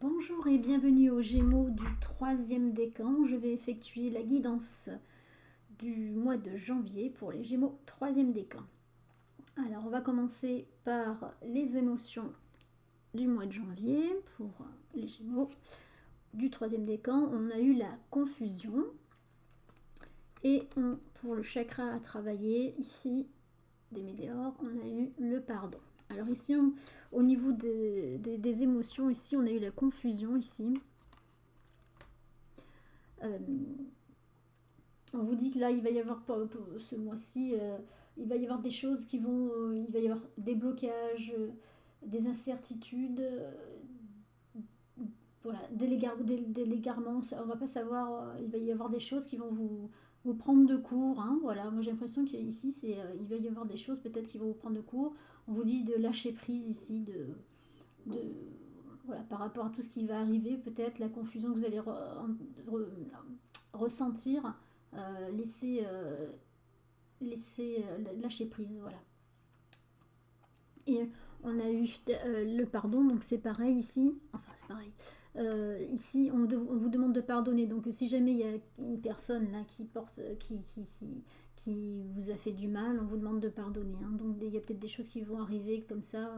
Bonjour et bienvenue aux Gémeaux du troisième décan. Je vais effectuer la guidance du mois de janvier pour les Gémeaux troisième décan. Alors on va commencer par les émotions du mois de janvier pour les Gémeaux du troisième décan. On a eu la confusion et pour le chakra à travailler ici des météores, on a eu le pardon. Alors ici, au niveau des émotions, ici, on a eu la confusion ici. On vous dit que là, il va y avoir, pour ce mois-ci, il va y avoir des choses qui vont... il va y avoir des blocages, des incertitudes, voilà, des légarements, on va pas savoir, il va y avoir des choses qui vont vous prendre de court, hein, voilà. Moi j'ai l'impression qu'ici il va y avoir des choses peut-être qui vont vous prendre de court. On vous dit de lâcher prise ici, de voilà, par rapport à tout ce qui va arriver, peut-être la confusion que vous allez ressentir, laisser lâcher prise, voilà. Et on a eu le pardon, donc c'est pareil ici, enfin c'est pareil. Ici, on vous demande de pardonner. Donc, si jamais il y a une personne là qui vous a fait du mal, on vous demande de pardonner. Hein. Donc, il y a peut-être des choses qui vont arriver comme ça,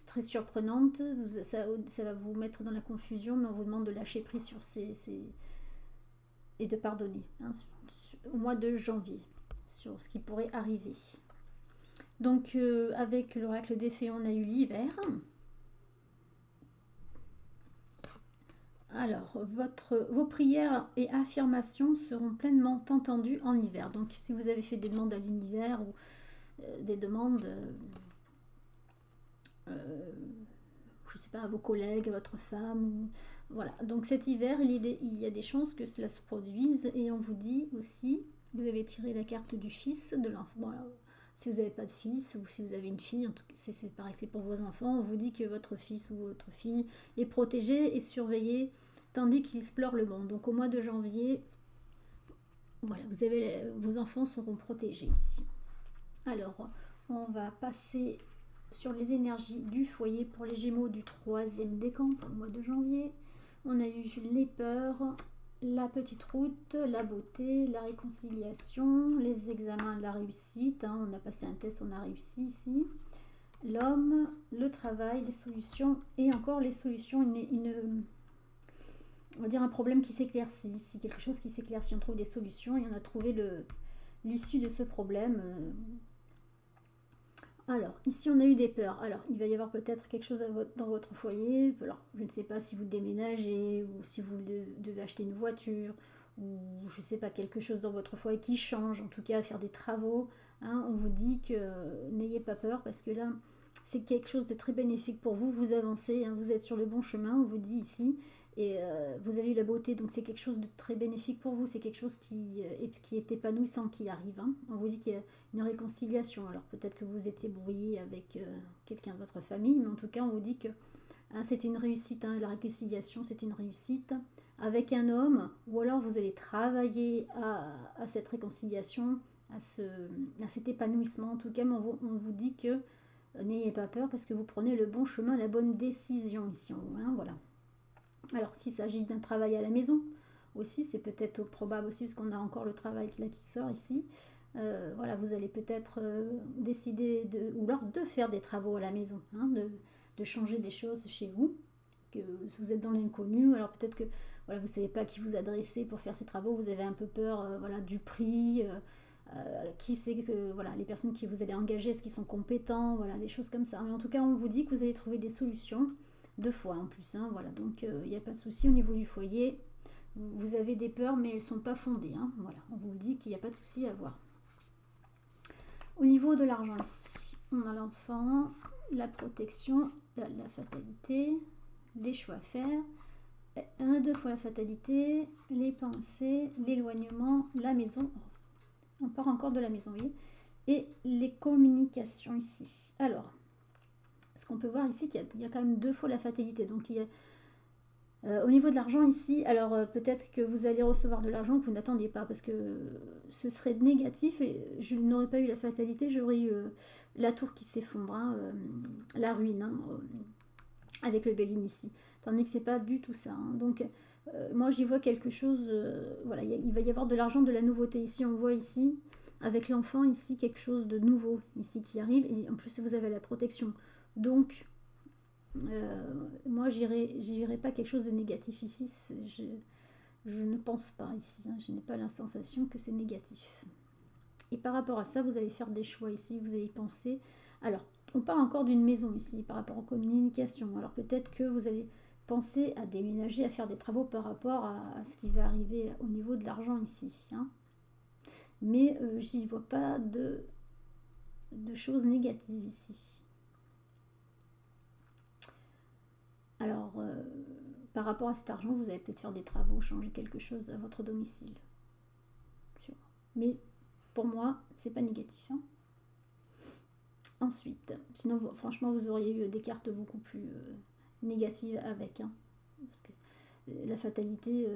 très surprenantes. Ça va vous mettre dans la confusion, mais on vous demande de lâcher prise sur et de pardonner, hein, au mois de janvier, sur ce qui pourrait arriver. Donc, avec l'oracle des fées, on a eu l'hiver. Alors, vos prières et affirmations seront pleinement entendues en hiver. Donc, si vous avez fait des demandes à l'univers ou des demandes, je ne sais pas, à vos collègues, à votre femme, voilà. Donc, cet hiver, il y a des chances que cela se produise. Et on vous dit aussi, vous avez tiré la carte du fils, de l'enfant. Bon, si vous n'avez pas de fils ou si vous avez une fille, en tout cas, c'est pareil, c'est pour vos enfants. On vous dit que votre fils ou votre fille est protégé et surveillé tandis qu'il explore le monde. Donc au mois de janvier, voilà, vos enfants seront protégés ici. Alors, on va passer sur les énergies du foyer pour les Gémeaux du troisième décan pour le mois de janvier. On a eu les peurs, la petite route, la beauté, la réconciliation, les examens, la réussite. Hein, on a passé un test, on a réussi ici. L'homme, le travail, les solutions et encore les solutions, on va dire un problème qui s'éclaircit, si quelque chose qui s'éclaircit, on trouve des solutions et on a trouvé l'issue de ce problème. Alors, ici on a eu des peurs. Alors, il va y avoir peut-être quelque chose dans votre foyer. Alors, je ne sais pas si vous déménagez ou si vous devez acheter une voiture ou je ne sais pas, quelque chose dans votre foyer qui change, en tout cas faire des travaux. Hein, on vous dit que n'ayez pas peur parce que là, c'est quelque chose de très bénéfique pour vous. Vous avancez, hein, vous êtes sur le bon chemin, on vous dit ici. Et vous avez eu la beauté, donc c'est quelque chose de très bénéfique pour vous. C'est quelque chose qui est épanouissant qui arrive. Hein. On vous dit qu'il y a une réconciliation. Alors peut-être que vous étiez brouillé avec quelqu'un de votre famille, mais en tout cas on vous dit que hein, c'est une réussite. Hein, la réconciliation, c'est une réussite avec un homme, ou alors vous allez travailler à cette réconciliation, à cet épanouissement. En tout cas, on vous dit que n'ayez pas peur parce que vous prenez le bon chemin, la bonne décision ici en haut. Hein, voilà. Alors, s'il s'agit d'un travail à la maison, aussi, c'est peut-être probable aussi, parce qu'on a encore le travail là qui sort ici. Voilà, vous allez peut-être décider ou alors de faire des travaux à la maison, hein, de changer des choses chez vous, que vous êtes dans l'inconnu. Alors peut-être que voilà, vous ne savez pas à qui vous adresser pour faire ces travaux, vous avez un peu peur voilà, du prix. Qui sait que voilà, les personnes que vous allez engager, est-ce qu'ils sont compétents, voilà, des choses comme ça. Mais en tout cas, on vous dit que vous allez trouver des solutions 2 fois en plus. Hein, voilà, donc il n'y a pas de souci au niveau du foyer. Vous avez des peurs, mais elles ne sont pas fondées. Hein, voilà, on vous le dit qu'il n'y a pas de souci à avoir. Au niveau de l'argent ici, on a l'enfant, la protection, la fatalité, des choix à faire. 2 fois la fatalité, les pensées, l'éloignement, la maison. On part encore de la maison, vous voyez. Et les communications ici. Alors, ce qu'on peut voir ici, qu'il y a quand même 2 fois la fatalité. Donc, il y a, au niveau de l'argent ici, alors peut-être que vous allez recevoir de l'argent que vous n'attendiez pas, parce que ce serait négatif et je n'aurais pas eu la fatalité, j'aurais eu la tour qui s'effondre, hein, la ruine. Hein, avec le Béline ici. Tandis que c'est pas du tout ça. Hein. Donc, moi, j'y vois quelque chose... voilà, il va y avoir de l'argent, de la nouveauté ici. On voit ici, avec l'enfant, ici, quelque chose de nouveau, ici, qui arrive. Et en plus, vous avez la protection. Donc, moi, j'irai pas quelque chose de négatif ici. Je ne pense pas ici. Hein. Je n'ai pas la sensation que c'est négatif. Et par rapport à ça, vous allez faire des choix ici. Vous allez penser... Alors, on parle encore d'une maison ici, par rapport aux communications. Alors, peut-être que vous allez penser à déménager, à faire des travaux par rapport à ce qui va arriver au niveau de l'argent ici. Hein. Mais je n'y vois pas de choses négatives ici. Alors, par rapport à cet argent, vous allez peut-être faire des travaux, changer quelque chose à votre domicile. Mais pour moi, c'est pas négatif. Hein. Ensuite, sinon, franchement, vous auriez eu des cartes beaucoup plus négatives avec. Hein, parce que la fatalité,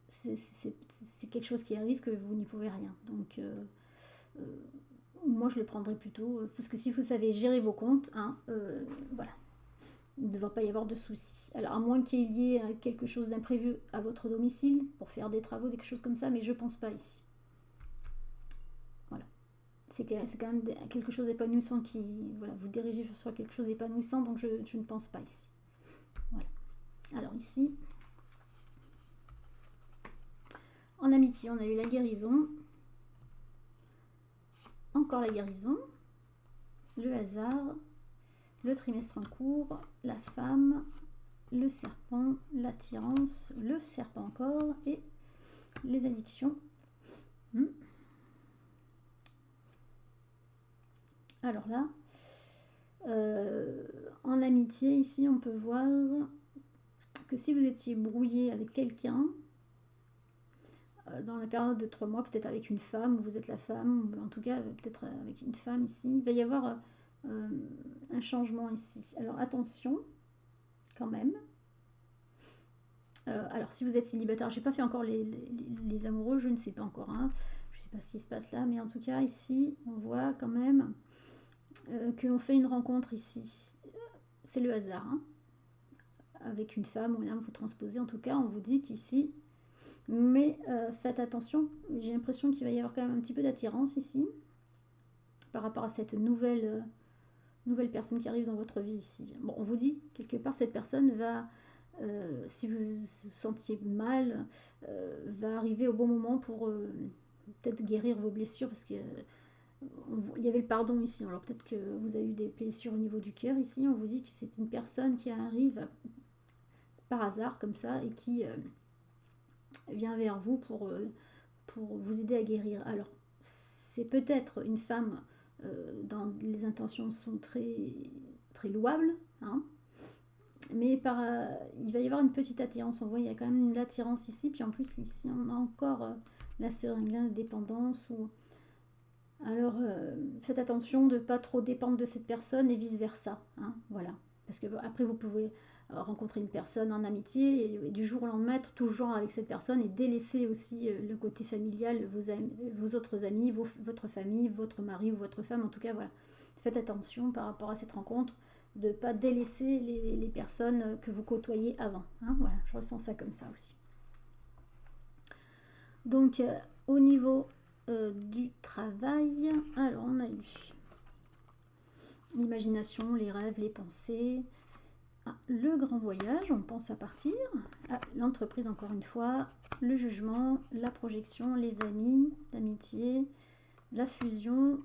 c'est quelque chose qui arrive que vous n'y pouvez rien. Donc, moi, je le prendrais plutôt... parce que si vous savez gérer vos comptes, hein, voilà, il ne devrait pas y avoir de soucis. Alors, à moins qu'il y ait quelque chose d'imprévu à votre domicile, pour faire des travaux, des choses comme ça, mais je ne pense pas ici. Voilà. C'est quand même quelque chose d'épanouissant qui... Voilà, vous dirigez sur quelque chose d'épanouissant, donc je ne pense pas ici. Voilà. Alors ici, en amitié, on a eu la guérison. Encore la guérison. Le hasard. Le trimestre en cours. La femme. Le serpent. L'attirance. Le serpent encore. Et les addictions. Alors là, en amitié, ici, on peut voir que si vous étiez brouillé avec quelqu'un, dans la période de 3 mois, peut-être avec une femme, ou vous êtes la femme, ou en tout cas peut-être avec une femme ici, il va y avoir un changement ici. Alors attention, quand même. Alors si vous êtes célibataire, j'ai pas fait encore les amoureux, je ne sais pas encore. Hein. Je ne sais pas ce qui se passe là, mais en tout cas ici, on voit quand même qu'on fait une rencontre ici. C'est le hasard. Hein. Avec une femme ou un homme, vous transposez, en tout cas, on vous dit qu'ici... Mais faites attention, j'ai l'impression qu'il va y avoir quand même un petit peu d'attirance ici, par rapport à cette nouvelle personne qui arrive dans votre vie ici. Bon, on vous dit, quelque part, cette personne va, si vous vous sentiez mal, va arriver au bon moment pour peut-être guérir vos blessures, parce que il y avait le pardon ici. Alors peut-être que vous avez eu des blessures au niveau du cœur ici. On vous dit que c'est une personne qui arrive par hasard comme ça et qui vient vers vous pour vous aider à guérir. Alors c'est peut-être une femme dont les intentions sont très, très louables, hein, mais il va y avoir une petite attirance. On voit il y a quand même une attirance ici, puis en plus ici on a encore la seringue, la dépendance. Alors faites attention de ne pas trop dépendre de cette personne et vice versa, hein, voilà. Parce que après vous pouvez rencontrer une personne en amitié et du jour au lendemain être toujours avec cette personne et délaisser aussi le côté familial, vos autres amis, votre famille, votre mari ou votre femme, en tout cas voilà. Faites attention par rapport à cette rencontre de ne pas délaisser les personnes que vous côtoyez avant, hein, voilà, je ressens ça comme ça aussi. Donc au niveau du travail, alors on a eu l'imagination, les rêves, les pensées, le grand voyage, on pense à partir, l'entreprise encore une fois, le jugement, la projection, les amis, l'amitié, la fusion,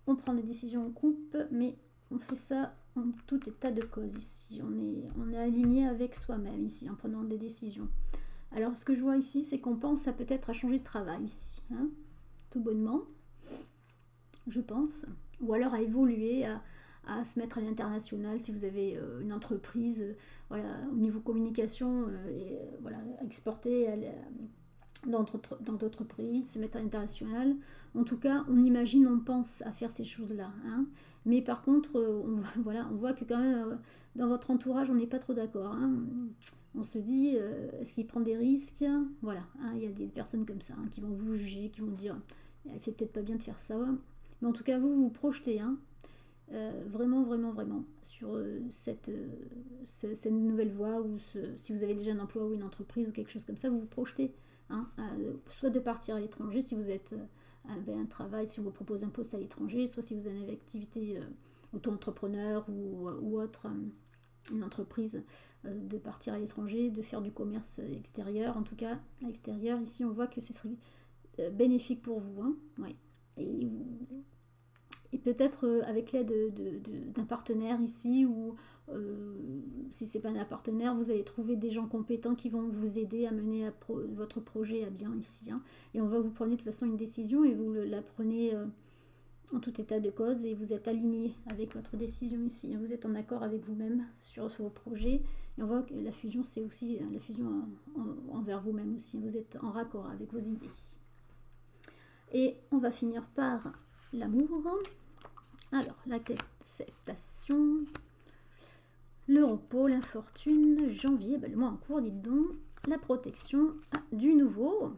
on prend des décisions en couple, mais on fait ça en tout état de cause ici, on est aligné avec soi-même ici en prenant des décisions. Alors ce que je vois ici, c'est qu'on pense à peut-être à changer de travail ici, hein, tout bonnement, je pense, ou alors à évoluer, à se mettre à l'international si vous avez une entreprise, voilà, au niveau communication, voilà, exporter dans d'autres pays, se mettre à l'international. En tout cas, on imagine, on pense à faire ces choses-là. Hein. Mais par contre, voilà, on voit que quand même, dans votre entourage, on n'est pas trop d'accord. Hein. On se dit, est-ce qu'il prend des risques? Voilà, hein, il y a des personnes comme ça hein, qui vont vous juger, qui vont dire, elle fait peut-être pas bien de faire ça. Mais en tout cas, vous projetez. Hein. vraiment, vraiment, vraiment, sur cette nouvelle voie, ou si vous avez déjà un emploi ou une entreprise ou quelque chose comme ça, vous vous projetez, hein, soit de partir à l'étranger si vous avez un travail, si on vous propose un poste à l'étranger, soit si vous avez une activité auto-entrepreneur ou autre, une entreprise, de partir à l'étranger, de faire du commerce extérieur, en tout cas à l'extérieur. Ici, on voit que ce serait bénéfique pour vous, hein, ouais. Et peut-être avec l'aide d'un partenaire ici, ou si c'est pas un partenaire, vous allez trouver des gens compétents qui vont vous aider à mener votre projet à bien ici, hein. Et on va vous prendre de toute façon une décision, et vous la prenez en tout état de cause, et vous êtes aligné avec votre décision ici, hein. Vous êtes en accord avec vous-même sur vos projets, et on voit que la fusion, c'est aussi la fusion envers vous-même aussi, hein. Vous êtes en raccord avec vos idées ici. Et on va finir par l'amour. Alors, l'acceptation, le repos, l'infortune, janvier, le mois en cours, dites donc, la protection, du nouveau,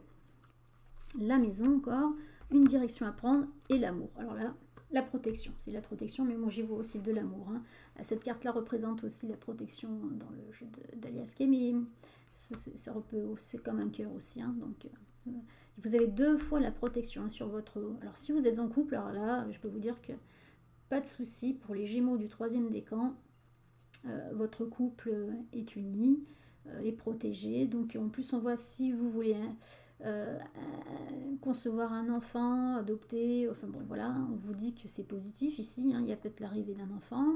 la maison encore, une direction à prendre, et l'amour. Alors là, la protection, c'est la protection, mais moi j'y vois aussi de l'amour, hein. Cette carte-là représente aussi la protection dans le jeu d'Alias Kemi. C'est comme un cœur aussi, hein, donc... vous avez 2 fois la protection, hein, sur votre... Alors si vous êtes en couple, alors là, je peux vous dire que pas de souci pour les Gémeaux du 3e décan. Votre couple est uni, est protégé. Donc en plus, on voit si vous voulez concevoir un enfant, adopter, enfin bon voilà, on vous dit que c'est positif ici, hein. Il y a peut-être l'arrivée d'un enfant.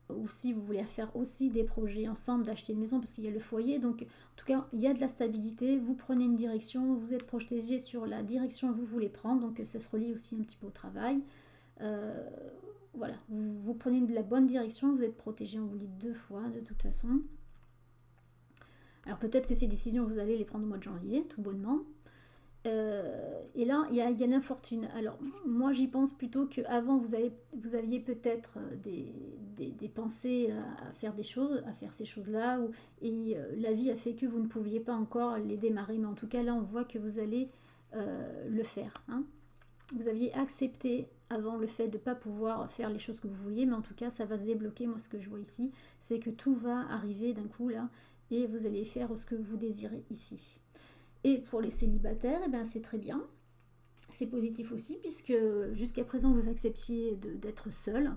Ou si vous voulez faire aussi des projets ensemble, d'acheter une maison, parce qu'il y a le foyer. Donc en tout cas, il y a de la stabilité, vous prenez une direction, vous êtes protégé sur la direction que vous voulez prendre, donc ça se relie aussi un petit peu au travail. Voilà, vous prenez de la bonne direction, vous êtes protégé, on vous le dit 2 fois de toute façon. Alors peut-être que ces décisions, vous allez les prendre au mois de janvier, tout bonnement. Et là, il y a l'infortune. Alors moi, j'y pense plutôt qu'avant, vous aviez peut-être des pensées à faire des choses, à faire ces choses-là, et la vie a fait que vous ne pouviez pas encore les démarrer, mais en tout cas là, on voit que vous allez le faire, hein. Vous aviez accepté avant le fait de ne pas pouvoir faire les choses que vous vouliez, mais en tout cas, ça va se débloquer. Moi, ce que je vois ici, c'est que tout va arriver d'un coup, là, et vous allez faire ce que vous désirez ici. Et pour les célibataires, c'est très bien. C'est positif aussi, puisque jusqu'à présent, vous acceptiez d'être seul,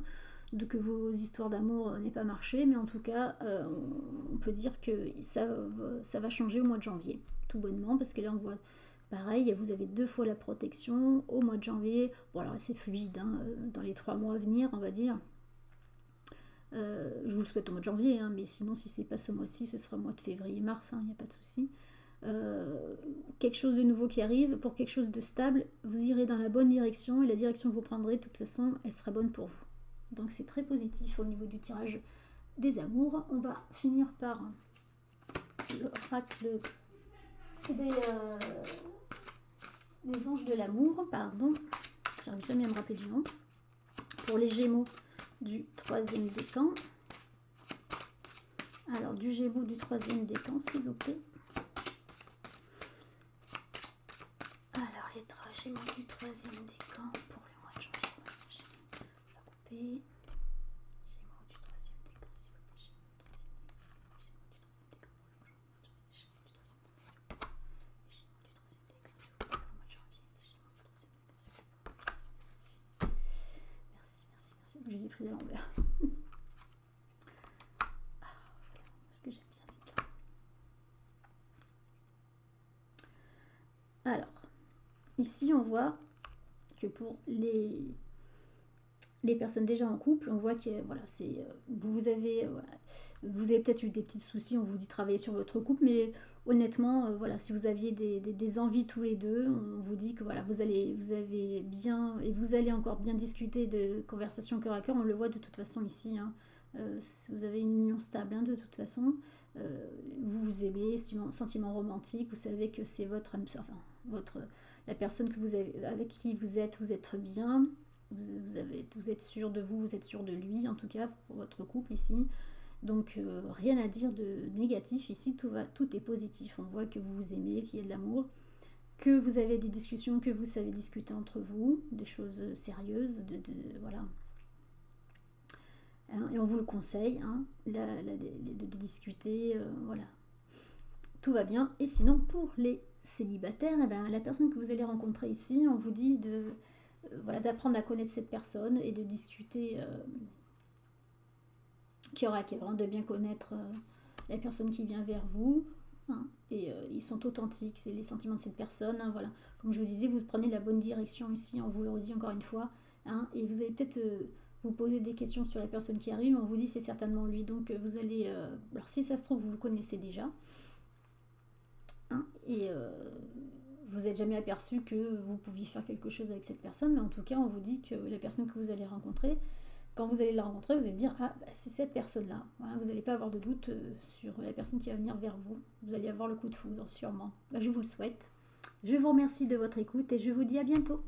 que vos histoires d'amour n'aient pas marché, mais en tout cas, on peut dire que ça va changer au mois de janvier, tout bonnement, parce que là, on voit... Pareil, vous avez 2 fois la protection au mois de janvier. Bon, alors c'est fluide, hein, dans les 3 mois à venir, on va dire. Je vous le souhaite au mois de janvier, hein, mais sinon, si c'est pas ce mois-ci, ce sera au mois de février-mars, hein, il n'y a pas de souci. Quelque chose de nouveau qui arrive, pour quelque chose de stable, vous irez dans la bonne direction, et la direction que vous prendrez, de toute façon, elle sera bonne pour vous. Donc c'est très positif au niveau du tirage des amours. On va finir par l'oracle des anges de l'amour, pardon, j'arrive jamais à me rappeler du nom, pour les Gémeaux du 3e décan. Alors, du Gémeaux du 3e décan, s'il vous plaît. Alors, les 3 Gémeaux du 3e décan pour le mois de janvier. On va couper. Gémeaux du 3e décan, s'il vous plaît. Je les ai pris à l'envers. Parce que j'aime bien ces cartes. Alors, ici on voit que pour les personnes déjà en couple, on voit que voilà, vous avez peut-être eu des petits soucis, on vous dit travailler sur votre couple, mais honnêtement, voilà, si vous aviez des envies tous les deux, on vous dit que voilà, vous avez bien, et vous allez encore bien discuter de conversations cœur à cœur, on le voit de toute façon ici, hein. Vous avez une union stable, hein, de toute façon, vous vous aimez, sentiment romantique, vous savez que c'est la personne que vous avez, avec qui vous êtes bien, vous êtes sûr de vous, vous êtes sûr de lui, en tout cas pour votre couple ici. Donc rien à dire de négatif ici, tout est positif. On voit que vous vous aimez, qu'il y a de l'amour, que vous avez des discussions, que vous savez discuter entre vous, des choses sérieuses, voilà. hein, et on vous le conseille, hein, de discuter, voilà, tout va bien. Et sinon, pour les célibataires, eh ben, la personne que vous allez rencontrer ici, on vous dit voilà, d'apprendre à connaître cette personne et de discuter, qui aura à cœur, de bien connaître la personne qui vient vers vous, hein, et ils sont authentiques, c'est les sentiments de cette personne, hein, voilà. Comme je vous disais, vous prenez la bonne direction ici, on vous le redit encore une fois, hein, et vous allez peut-être vous poser des questions sur la personne qui arrive, on vous dit c'est certainement lui, donc vous allez, alors si ça se trouve, vous le connaissez déjà, hein, et vous n'êtes jamais aperçu que vous pouviez faire quelque chose avec cette personne, mais en tout cas, on vous dit que la personne que vous allez rencontrer, quand vous allez la rencontrer, vous allez dire ah, bah, c'est cette personne-là. Voilà, vous n'allez pas avoir de doute sur la personne qui va venir vers vous. Vous allez avoir le coup de foudre, sûrement. Bah, je vous le souhaite. Je vous remercie de votre écoute et je vous dis à bientôt.